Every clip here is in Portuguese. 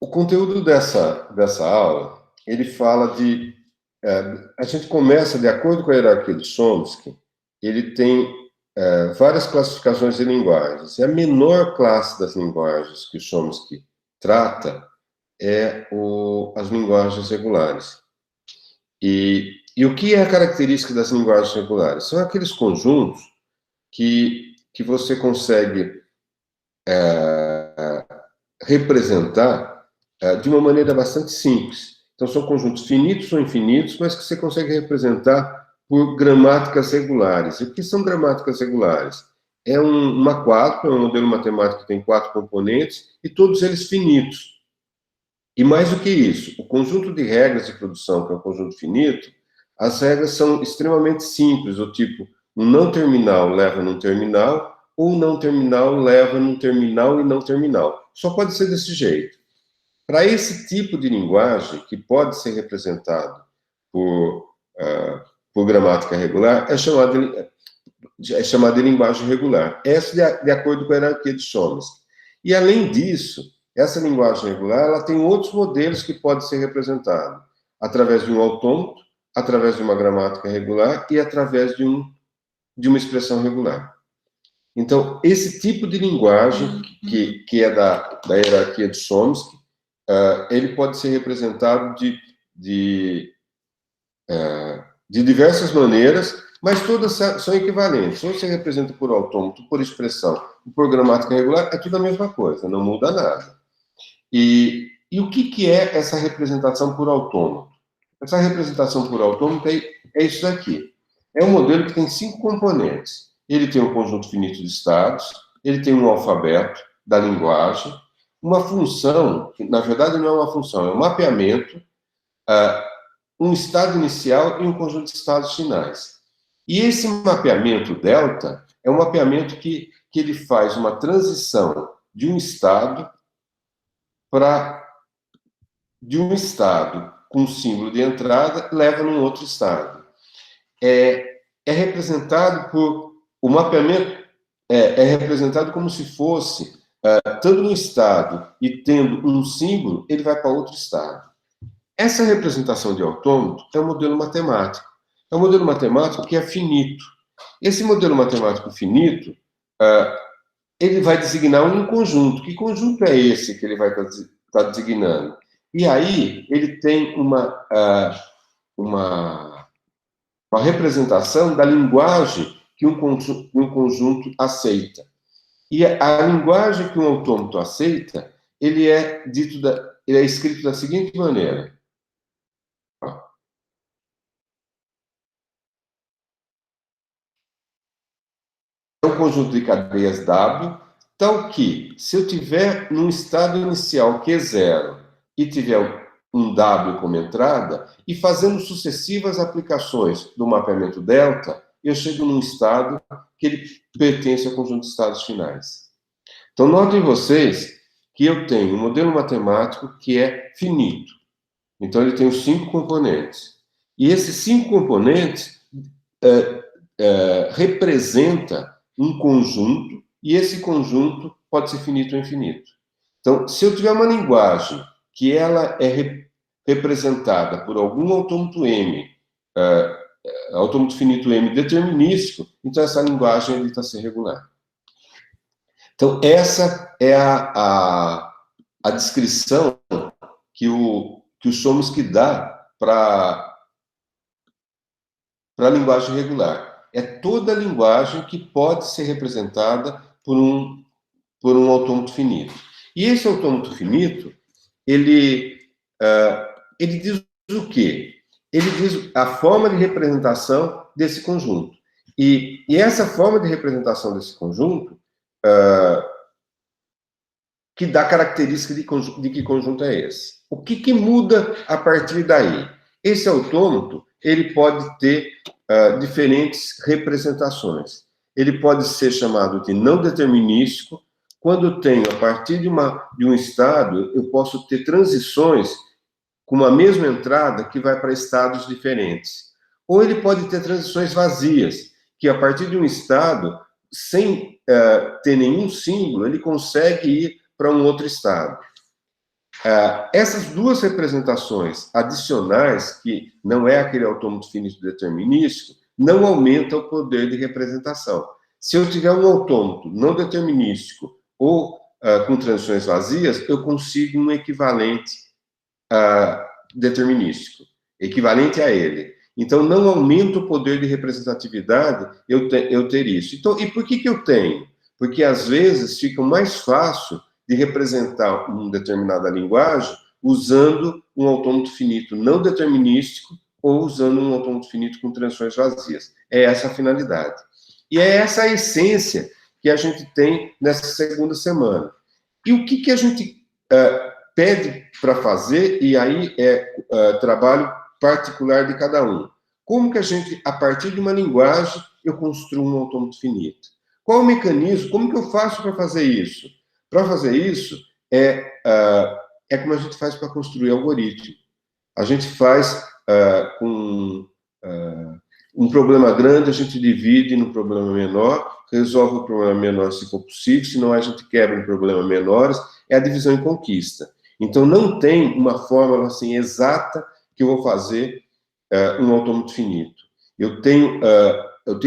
O conteúdo dessa aula, ele fala de... a gente começa, de acordo com a hierarquia de Chomsky, ele tem várias classificações de linguagens. E a menor classe das linguagens que o Chomsky trata é as linguagens regulares. E o que é a característica das linguagens regulares? São aqueles conjuntos que você consegue representar de uma maneira bastante simples. Então, são conjuntos finitos ou infinitos, mas que você consegue representar por gramáticas regulares. E o que são gramáticas regulares? É uma quádrupla, é um modelo matemático que tem 4 componentes, e todos eles finitos. E mais do que isso, o conjunto de regras de produção, que é um conjunto finito, as regras são extremamente simples, do tipo, um não terminal leva num terminal, ou não terminal leva num terminal e não terminal. Só pode ser desse jeito. Para esse tipo de linguagem, que pode ser representado por gramática regular, é chamada de linguagem regular. Essa de acordo com a hierarquia de Chomsky. E, além disso, essa linguagem regular ela tem outros modelos que podem ser representados através de um autômato, através de uma gramática regular e através de uma expressão regular. Então, esse tipo de linguagem, que é da hierarquia de Chomsky, ele pode ser representado de diversas maneiras, mas todas são equivalentes. Ou você representa por autômato, por expressão, por gramática regular, é tudo a mesma coisa, não muda nada. E o que é essa representação por autômato? Essa representação por autômato é isso daqui. É um modelo que tem 5 componentes. Ele tem um conjunto finito de estados, ele tem um alfabeto da linguagem, uma função, que na verdade não é uma função, é um mapeamento, um estado inicial e um conjunto de estados finais. E esse mapeamento delta é um mapeamento que ele faz uma transição de um estado de um estado com símbolo de entrada, leva num outro estado. É representado por... O mapeamento é representado como se fosse, estando no estado e tendo um símbolo, ele vai para outro estado. Essa representação de autômato é um modelo matemático. É um modelo matemático que é finito. Esse modelo matemático finito, ele vai designar um conjunto. Que conjunto é esse que ele vai estar designando? E aí, ele tem uma representação da linguagem que um conjunto aceita. E a linguagem que um autômato aceita, ele é escrito da seguinte maneira. É um conjunto de cadeias W, tal que, se eu tiver num estado inicial Q0 e tiver um W como entrada, e fazendo sucessivas aplicações do mapeamento delta, eu chego num estado que ele pertence ao conjunto de estados finais. Então, notem vocês que eu tenho um modelo matemático que é finito. Então, ele tem os 5 componentes. E esses 5 componentes representa um conjunto, e esse conjunto pode ser finito ou infinito. Então, se eu tiver uma linguagem que ela é representada por algum autômato M, autômato finito M determinístico, então essa linguagem está ser regular. Então, essa é a descrição que o Chomsky dá para a linguagem regular. É toda linguagem que pode ser representada por um autômato finito. E esse autômato finito, ele diz o quê? Ele diz a forma de representação desse conjunto. E essa forma de representação desse conjunto que dá característica de que conjunto é esse. O que muda a partir daí? Esse autômato, ele pode ter diferentes representações. Ele pode ser chamado de não determinístico. Quando eu tenho, a partir de um estado, eu posso ter transições com uma mesma entrada que vai para estados diferentes. Ou ele pode ter transições vazias, que a partir de um estado, sem ter nenhum símbolo, ele consegue ir para um outro estado. Essas duas representações adicionais, que não é aquele autômato finito determinístico, não aumentam o poder de representação. Se eu tiver um autômato não determinístico ou com transições vazias, eu consigo um equivalente determinístico, equivalente a ele. Então, não aumenta o poder de representatividade eu ter isso. Então, e por que eu tenho? Porque, às vezes, fica mais fácil de representar uma determinada linguagem usando um autômato finito não determinístico ou usando um autômato finito com transições vazias. É essa a finalidade. E é essa a essência que a gente tem nessa segunda semana. E o que a gente pede para fazer, e aí é trabalho particular de cada um. Como que a gente, a partir de uma linguagem, eu construo um autômato finito? Qual o mecanismo? Como que eu faço para fazer isso? Para fazer isso, é como a gente faz para construir algoritmo. A gente faz com um problema grande, a gente divide num problema menor, resolve o problema menor se for possível, senão a gente quebra em problemas menores, é a divisão em conquista. Então, não tem uma fórmula assim exata que eu vou fazer um autômato finito. Eu tenho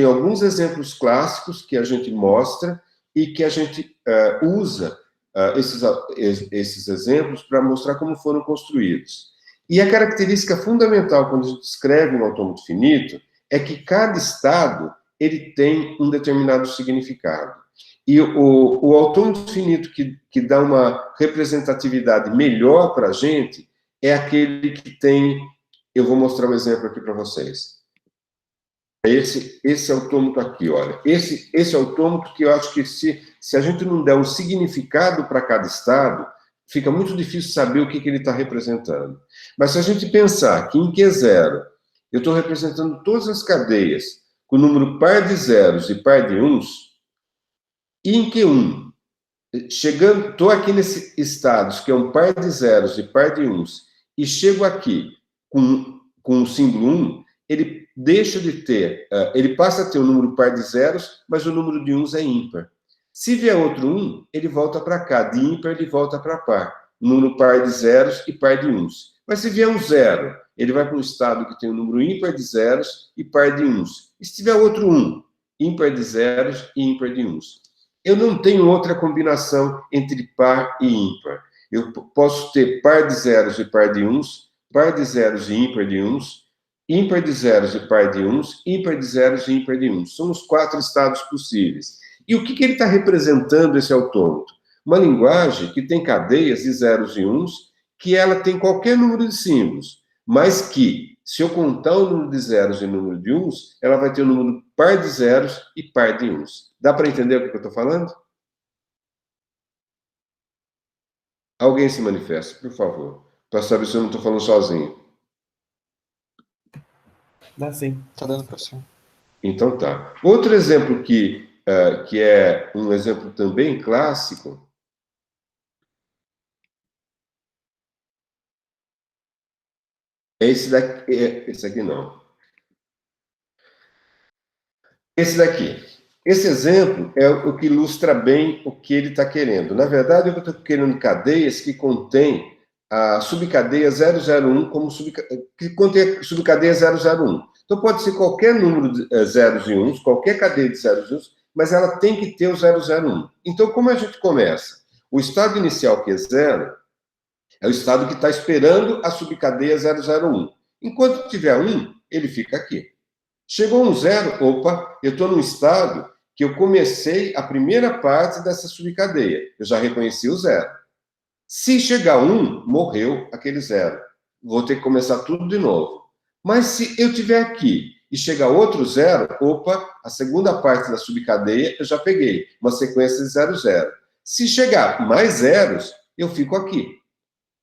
alguns exemplos clássicos que a gente mostra e que a gente usa esses exemplos para mostrar como foram construídos. E a característica fundamental quando a gente escreve um autômato finito é que cada estado ele tem um determinado significado. E o autômato finito que dá uma representatividade melhor para a gente é aquele que tem... Eu vou mostrar um exemplo aqui para vocês. Esse autômato aqui, olha. Esse autômato que eu acho que se a gente não der um significado para cada estado, fica muito difícil saber o que ele está representando. Mas se a gente pensar que em Q0 eu estou representando todas as cadeias com número par de zeros e par de uns, e em Q1, estou aqui nesse estados, que é um par de zeros e par de uns, e chego aqui com o símbolo 1, ele deixa de ter, ele passa a ter um número par de zeros, mas o número de uns é ímpar. Se vier outro 1, ele volta para cá, de ímpar ele volta para par, número par de zeros e par de uns. Mas se vier um 0, ele vai para um estado que tem um número ímpar de zeros e par de uns. E se tiver outro 1, ímpar de zeros e ímpar de uns. Eu não tenho outra combinação entre par e ímpar. Eu posso ter par de zeros e par de uns, par de zeros e ímpar de uns, ímpar de zeros e par de uns, ímpar de zeros e ímpar de uns. São os 4 estados possíveis. E o que ele está representando, esse autômato? Uma linguagem que tem cadeias de zeros e uns, que ela tem qualquer número de símbolos, mas que, se eu contar o número de zeros e o número de uns, ela vai ter o número par de zeros e par de uns. Dá para entender o que eu estou falando? Alguém se manifesta, por favor, para saber se eu não estou falando sozinho. Dá sim, tá dando, professor. Então tá. Outro exemplo que é um exemplo também clássico é esse daqui. Esse aqui não. Esse daqui. Esse exemplo é o que ilustra bem o que ele está querendo. Na verdade, eu estou querendo cadeias que contêm a subcadeia 001 que contém subcadeia 001. Então, pode ser qualquer número de zeros e uns, qualquer cadeia de zeros e uns, mas ela tem que ter o 001. Então, como a gente começa? O estado inicial, que é 0, é o estado que está esperando a subcadeia 001. Enquanto tiver 1, ele fica aqui. Chegou um 0, opa, eu estou num estado que eu comecei a primeira parte dessa subcadeia. Eu já reconheci o 0. Se chegar 1, morreu aquele 0. Vou ter que começar tudo de novo. Mas se eu tiver aqui e chegar outro 0, opa, a segunda parte da subcadeia eu já peguei, uma sequência de 0, 0. Se chegar mais zeros, eu fico aqui.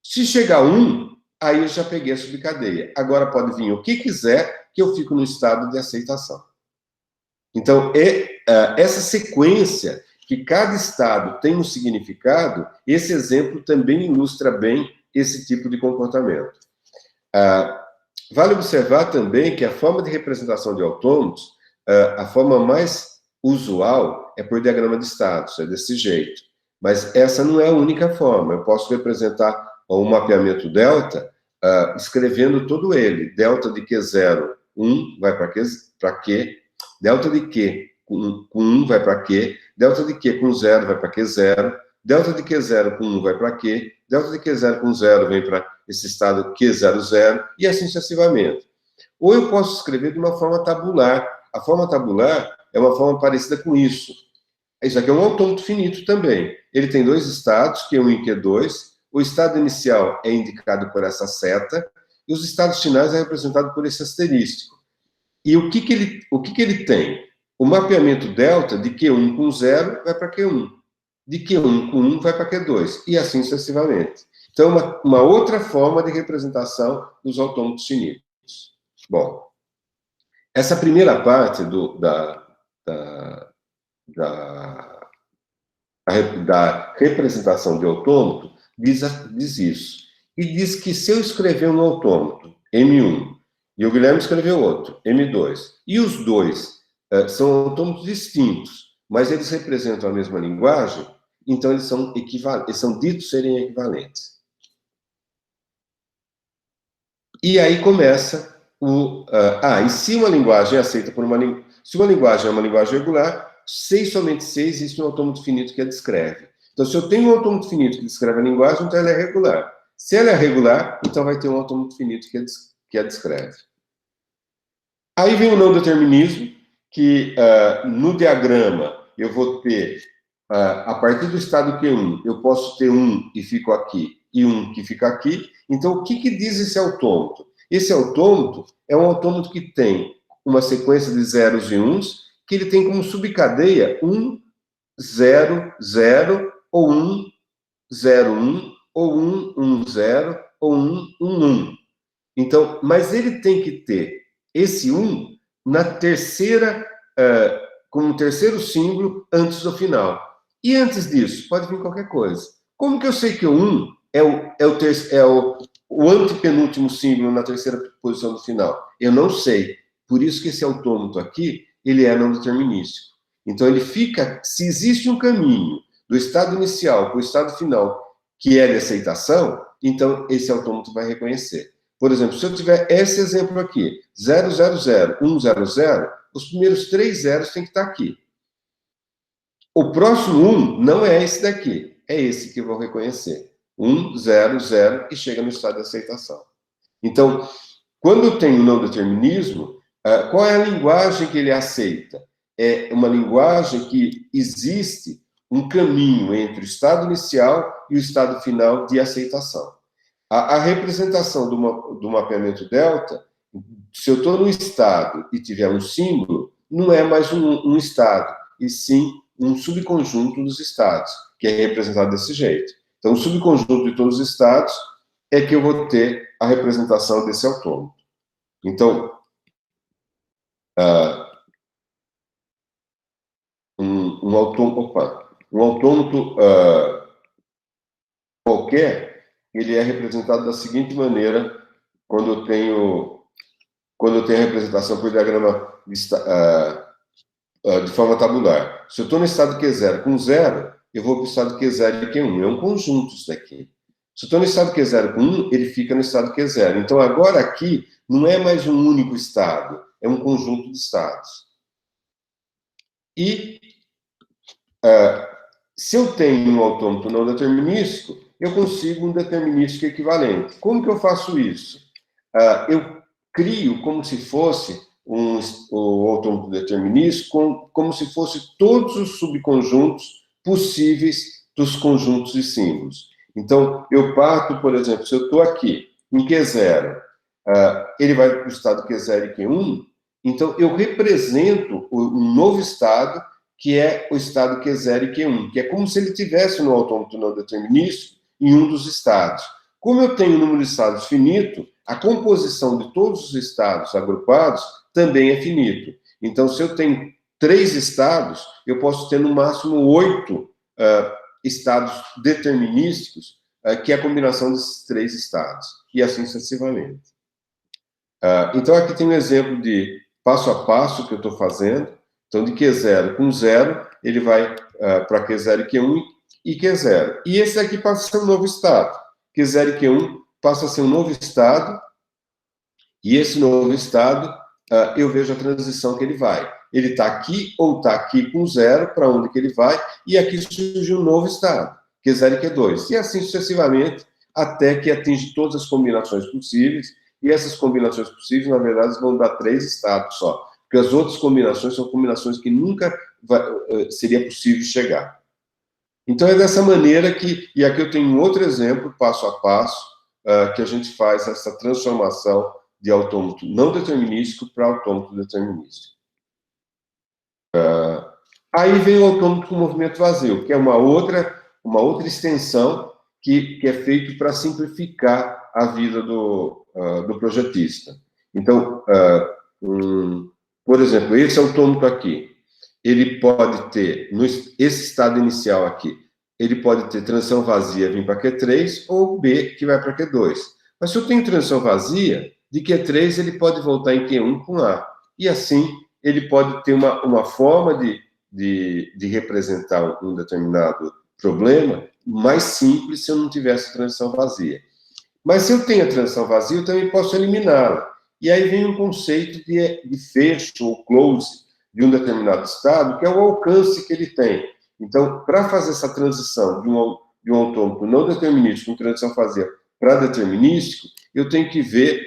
Se chegar 1, aí eu já peguei a subcadeia. Agora pode vir o que quiser, que eu fico no estado de aceitação. Então, essa sequência, que cada estado tem um significado, esse exemplo também ilustra bem esse tipo de comportamento. Vale observar também que a forma de representação de autômatos, a forma mais usual é por diagrama de estados, é desse jeito. Mas essa não é a única forma. Eu posso representar o mapeamento delta, escrevendo todo ele. Delta de Q0, 1, vai para Q, delta de Q com 1 vai para Q, delta de Q com 0 vai para Q0, delta de Q0 com 1 vai para Q, delta de Q0 com 0 vem para esse estado Q00, e assim sucessivamente. Ou eu posso escrever de uma forma tabular. A forma tabular é uma forma parecida com isso. Isso aqui é um autômato finito também. Ele tem dois estados, Q1 e Q2. O estado inicial é indicado por essa seta, e os estados finais é representado por esse asterístico. E o que ele tem? O mapeamento delta de Q1 com 0 vai para Q1. De Q1 com 1 vai para Q2. E assim sucessivamente. Então, uma outra forma de representação dos autômatos finitos. Bom, essa primeira parte da representação de autômato diz isso. E diz que se eu escrever um autômato, M1, e o Guilherme escreveu outro, M2, e os dois são autômatos distintos, mas eles representam a mesma linguagem, então eles são ditos serem equivalentes. E aí começa e se uma linguagem é aceita por se uma linguagem é uma linguagem regular, somente se existe um autômato finito que a descreve. Então, se eu tenho um autômato finito que descreve a linguagem, então ela é regular. Se ela é regular, então vai ter um autômato finito que a descreve. Aí vem o não determinismo, que no diagrama eu vou ter, a partir do estado Q1, eu posso ter 1 e fico aqui, e 1 que fica aqui. Então, o que diz esse autômato? Esse autômato é um autômato que tem uma sequência de zeros e uns, que ele tem como subcadeia 1, 0, 0, ou 1, 0, 1, ou 1, 1, 0, ou 1, 1, 1. Então, mas ele tem que ter esse 1 na terceira, como terceiro símbolo antes do final. E antes disso, pode vir qualquer coisa. Como que eu sei que o 1 é o antepenúltimo símbolo na terceira posição do final? Eu não sei. Por isso que esse autômato aqui, ele é não determinístico. Então, ele fica, se existe um caminho do estado inicial para o estado final que é de aceitação, então esse autômato vai reconhecer. Por exemplo, se eu tiver esse exemplo aqui, 000, 100, os primeiros 3 zeros têm que estar aqui. O próximo 1 não é esse daqui, é esse que eu vou reconhecer. 1, 0, 0, e chega no estado de aceitação. Então, quando eu tenho não determinismo, qual é a linguagem que ele aceita? É uma linguagem que existe um caminho entre o estado inicial e o estado final de aceitação. A representação do mapeamento delta, se eu estou no estado e tiver um símbolo, não é mais um estado, e sim um subconjunto dos estados, que é representado desse jeito. Então, o subconjunto de todos os estados é que eu vou ter a representação desse autômato. Então, um autômato qualquer, ele é representado da seguinte maneira quando eu tenho a representação por diagrama de forma tabular. Se eu estou no estado Q0 com 0, eu vou para o estado Q0 e Q1. É um conjunto isso daqui. Se eu estou no estado Q0 com 1, ele fica no estado Q0. Então, agora aqui, não é mais um único estado, é um conjunto de estados. E se eu tenho um autômato não determinístico, eu consigo um determinístico equivalente. Como que eu faço isso? Eu crio como se fosse o autômato determinístico, como se fosse todos os subconjuntos possíveis dos conjuntos de símbolos. Então, eu parto, por exemplo, se eu estou aqui em Q0, ele vai para o estado Q0 e Q1, então eu represento um novo estado, que é o estado Q0 e Q1, que é como se ele estivesse no autômato não determinístico em um dos estados. Como eu tenho um número de estados finito, a composição de todos os estados agrupados também é finito. Então, se eu tenho 3 estados, eu posso ter no máximo 8 estados determinísticos, que é a combinação desses 3 estados, e assim sucessivamente. Então, aqui tem um exemplo de passo a passo que eu estou fazendo. Então, de Q0 com 0, ele vai para Q0 e Q1 e Q0. E esse aqui passa a ser um novo estado. Q0 e Q1 passa a ser um novo estado, e esse novo estado, eu vejo a transição que ele vai. Ele está aqui ou está aqui com 0, para onde que ele vai, e aqui surge um novo estado, Q0 e Q2. E assim sucessivamente, até que atinge todas as combinações possíveis, e essas combinações possíveis, na verdade, vão dar 3 estados só, porque as outras combinações são combinações que nunca seria possível chegar. Então, é dessa maneira que, e aqui eu tenho um outro exemplo, passo a passo, que a gente faz essa transformação de autômato não determinístico para autômato determinístico. Aí vem o autômato com movimento vazio, que é uma outra extensão que é feito para simplificar a vida do projetista. Então, por exemplo, esse autômato aqui, ele pode ter, esse estado inicial aqui, ele pode ter transição vazia vir para Q3 ou B que vai para Q2. Mas se eu tenho transição vazia, de Q3 ele pode voltar em Q1 com A. E assim, ele pode ter uma forma de representar um determinado problema mais simples se eu não tivesse transição vazia. Mas se eu tenho a transição vazia, eu também posso eliminá-la. E aí vem um conceito de fecho ou close de um determinado estado, que é o alcance que ele tem. Então, para fazer essa transição de um autômato não determinístico com transição vazia para determinístico, eu tenho que ver...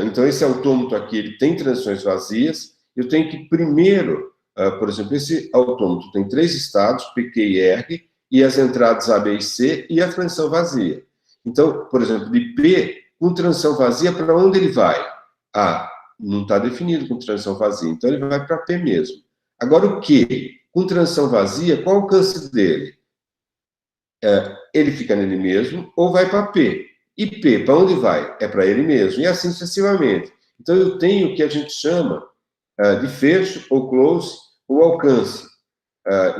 então, esse autômato aqui, ele tem transições vazias, eu tenho que primeiro... por exemplo, esse autômato tem 3 estados, P, Q e R, e as entradas A, B e C, e a transição vazia. Então, por exemplo, de P, com transição vazia, para onde ele vai? A, não está definido com transição vazia, então ele vai para P mesmo. Agora, o Q, com transição vazia, qual o alcance dele? Ele fica nele mesmo, ou vai para P. E P, para onde vai? É para ele mesmo, e assim sucessivamente. Então, eu tenho o que a gente chama de fecho, ou close, ou alcance.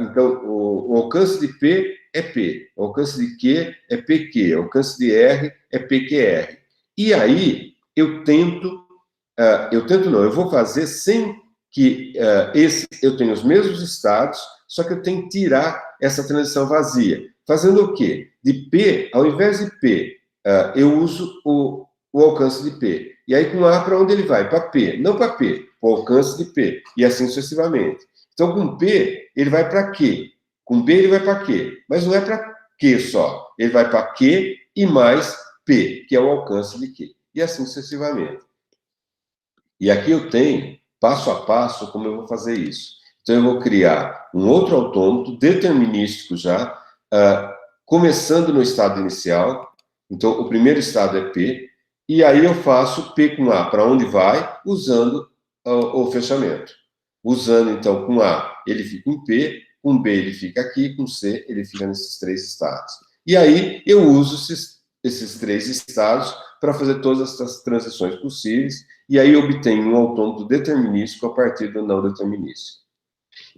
Então, o alcance de P é P, o alcance de Q é PQ, o alcance de R é PQR. E aí, eu vou fazer sem que eu tenha os mesmos estados, só que eu tenho que tirar essa transição vazia. Fazendo o quê? De P, ao invés de P, eu uso o alcance de P. E aí, com A, para onde ele vai? Para P. Não para P, para o alcance de P. E assim sucessivamente. Então, com P, ele vai para Q. Com B, ele vai para Q. Mas não é para Q só. Ele vai para Q e mais P, que é o alcance de Q. E assim sucessivamente. E aqui eu tenho, passo a passo, como eu vou fazer isso. Então, eu vou criar um outro autômato determinístico já, começando no estado inicial. Então, o primeiro estado é P, e aí eu faço P com A para onde vai, usando o fechamento. Usando, então, com A, ele fica em P, com B ele fica aqui, com C ele fica nesses 3 estados. E aí eu uso esses 3 estados para fazer todas essas transições possíveis, e aí eu obtenho um autômato determinístico a partir do não determinístico.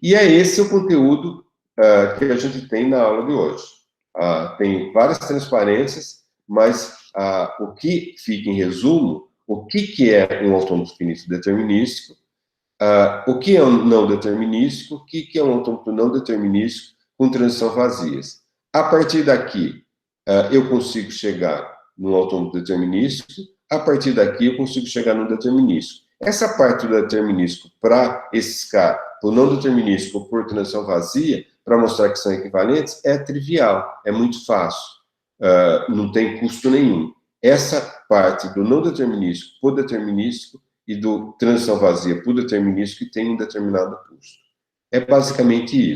E é esse o conteúdo que a gente tem na aula de hoje. Tem várias transparências, mas o que fica em resumo, o que é um autômato finito determinístico, o que é um não determinístico, o que é um autômato não determinístico com transição vazias. A partir daqui, eu consigo chegar num autômato determinístico, a partir daqui eu consigo chegar no determinístico. Essa parte do determinístico para esses caras, por não determinístico ou por transição vazia, para mostrar que são equivalentes, é trivial, é muito fácil, não tem custo nenhum. Essa parte do não determinístico por determinístico e do transição vazia por determinístico que tem um determinado custo. É basicamente isso.